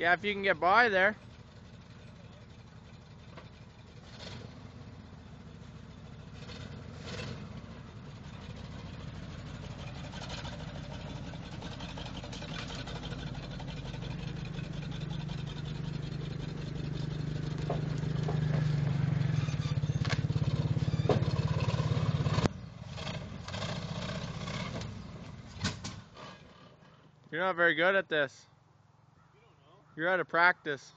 Yeah, if you can get by there. You're not very good at this. You're out of practice.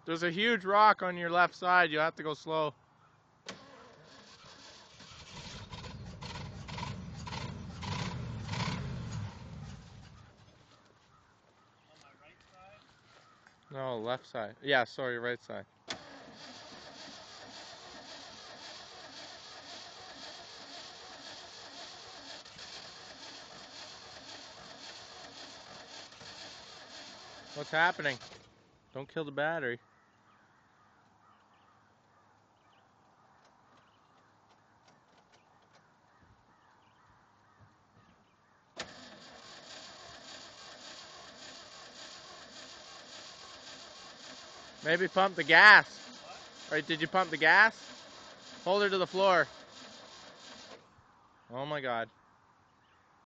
There's a huge rock on your left side. You'll have to go slow. No, left side. Yeah, sorry, right side. What's happening? Don't kill the battery. Maybe pump the gas. Right, did you pump the gas? Hold her to the floor. Oh my God.